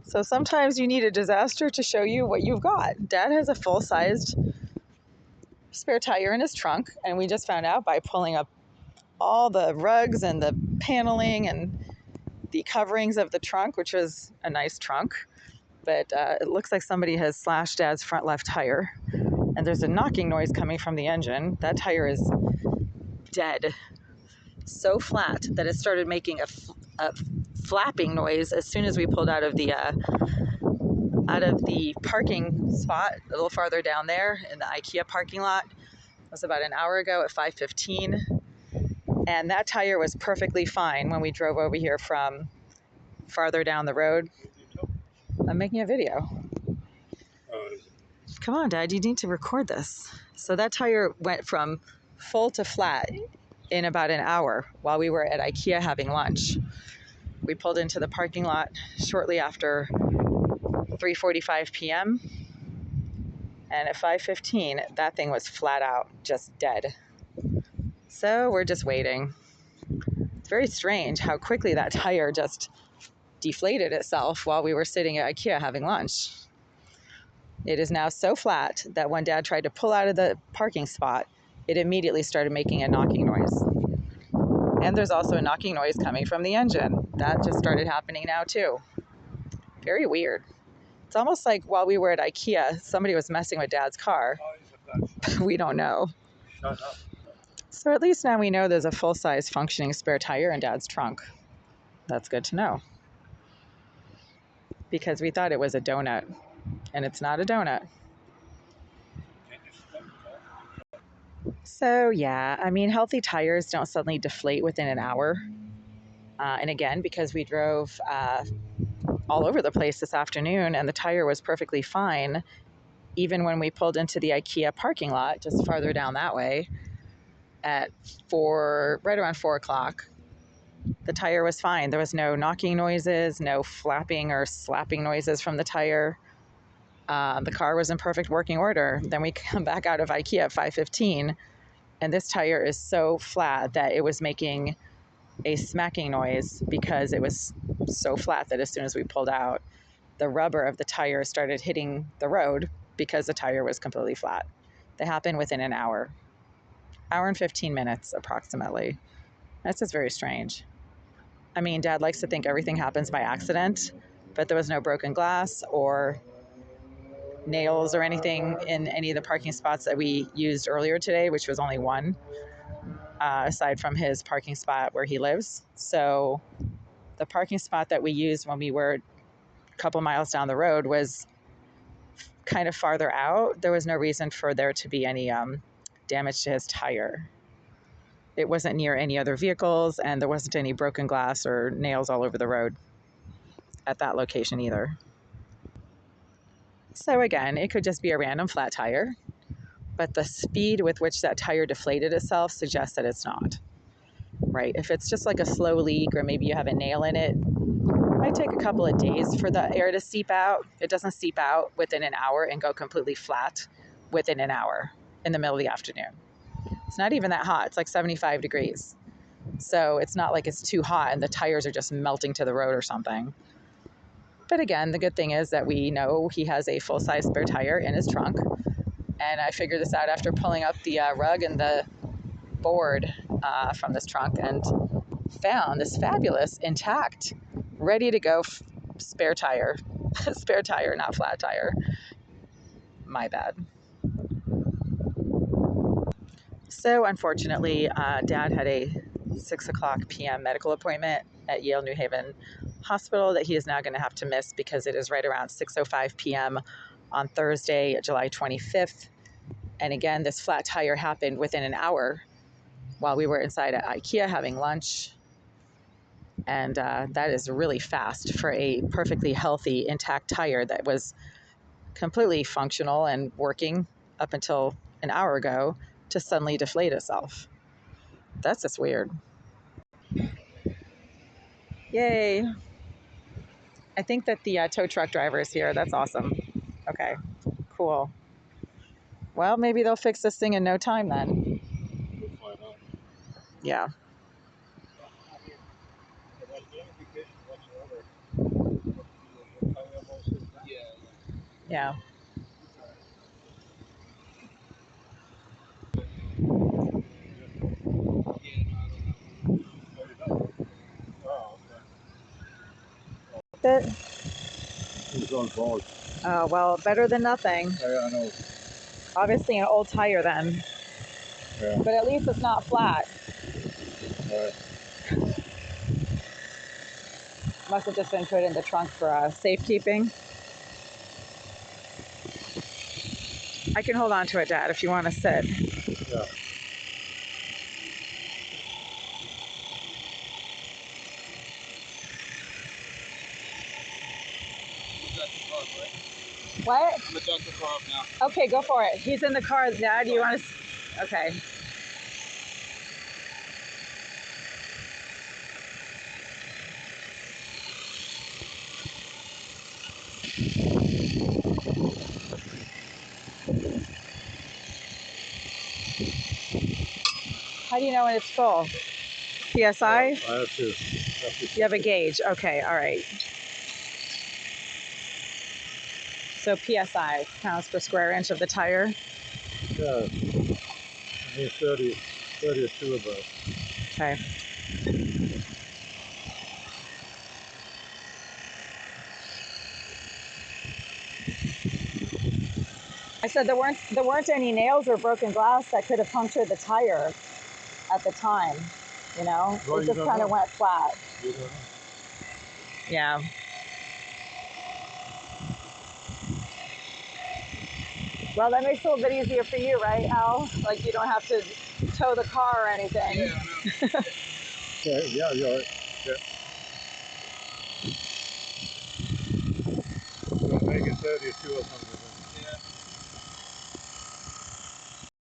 So sometimes you need a disaster to show you what you've got. Dad has a full-sized spare tire in his trunk, and we just found out by pulling up all the rugs and the paneling and the coverings of the trunk, which was a nice trunk, but it looks like somebody has slashed Dad's front left tire, and there's a knocking noise coming from the engine. That tire is dead, so flat that it started making a flapping noise as soon as we pulled out of the parking spot a little farther down there in the IKEA parking lot. It was about an hour ago at 5:15, and that tire was perfectly fine when we drove over here from farther down the road. I'm making a video. Come on, Dad, you need to record this. So that tire went from full to flat in about an hour while we were at IKEA having lunch. We pulled into the parking lot shortly after 3:45 p.m. and at 5:15, that thing was flat out, just dead. So we're just waiting. It's very strange how quickly that tire just deflated itself while we were sitting at IKEA having lunch. It is now so flat that when Dad tried to pull out of the parking spot, it immediately started making a knocking noise. And there's also a knocking noise coming from the engine. That just started happening now too. Very weird. It's almost like while we were at IKEA, somebody was messing with Dad's car. We don't know. So at least now we know there's a full-size functioning spare tire in Dad's trunk. That's good to know. Because we thought it was a donut, and it's not a donut. So yeah, I mean, healthy tires don't suddenly deflate within an hour. And again, because we drove all over the place this afternoon and the tire was perfectly fine, even when we pulled into the IKEA parking lot just farther down that way at right around 4 o'clock, the tire was fine. There was no knocking noises, no flapping or slapping noises from the tire. The car was in perfect working order. Then we come back out of IKEA at 5:15, and this tire is so flat that it was making a smacking noise because it was so flat that as soon as we pulled out, the rubber of the tire started hitting the road because the tire was completely flat. They happened within an hour and 15 minutes approximately. That's just very strange. I mean, Dad likes to think everything happens by accident, but there was no broken glass or nails or anything in any of the parking spots that we used earlier today, which was only one, aside from his parking spot where he lives. So the parking spot that we used when we were a couple miles down the road was kind of farther out. There was no reason for there to be any damage to his tire. It wasn't near any other vehicles, and there wasn't any broken glass or nails all over the road at that location either. So again, it could just be a random flat tire, but the speed with which that tire deflated itself suggests that it's not, right? If it's just like a slow leak or maybe you have a nail in it, it might take a couple of days for the air to seep out. It doesn't seep out within an hour and go completely flat within an hour in the middle of the afternoon. It's not even that hot. It's like 75 degrees. So it's not like it's too hot and the tires are just melting to the road or something. But again, the good thing is that we know he has a full-size spare tire in his trunk. And I figured this out after pulling up the rug and the board from this trunk and found this fabulous, intact, ready to go spare tire. Spare tire, not flat tire. My bad. So unfortunately, Dad had a 6 o'clock p.m. medical appointment at Yale New Haven Hospital that he is now going to have to miss because it is right around 6:05 p.m. on Thursday, July 25th. And again, this flat tire happened within an hour while we were inside at IKEA having lunch. And that is really fast for a perfectly healthy, intact tire that was completely functional and working up until an hour ago to suddenly deflate itself. That's just weird. Yay. I think that the tow truck driver is here. That's awesome. Okay, cool. Well, maybe they'll fix this thing in no time then. Yeah. Yeah. It, It's on board. well, better than nothing. Yeah, I know. Obviously, an old tire then, Yeah. but at least it's not flat. Right. Must have just been put in the trunk for safekeeping. I can hold on to it, Dad, if you want to sit. Yeah. What? I'm gonna jack the car up now. Okay, go for it. He's in the car, Dad. You want to? Okay. How do you know when it's full? PSI? I have to. You have a gauge. Okay, all right. So PSI pounds per square inch of the tire. Yeah. I need 32 of those. Okay. I said there weren't any nails or broken glass that could have punctured the tire at the time. You know, Well, it just kind of went flat. You don't know. Yeah. Well, that makes it a little bit easier for you, right, Al? Like you don't have to tow the car or anything. Yeah, I know. Yeah, you're right. Yeah. We'll make it 32 or something.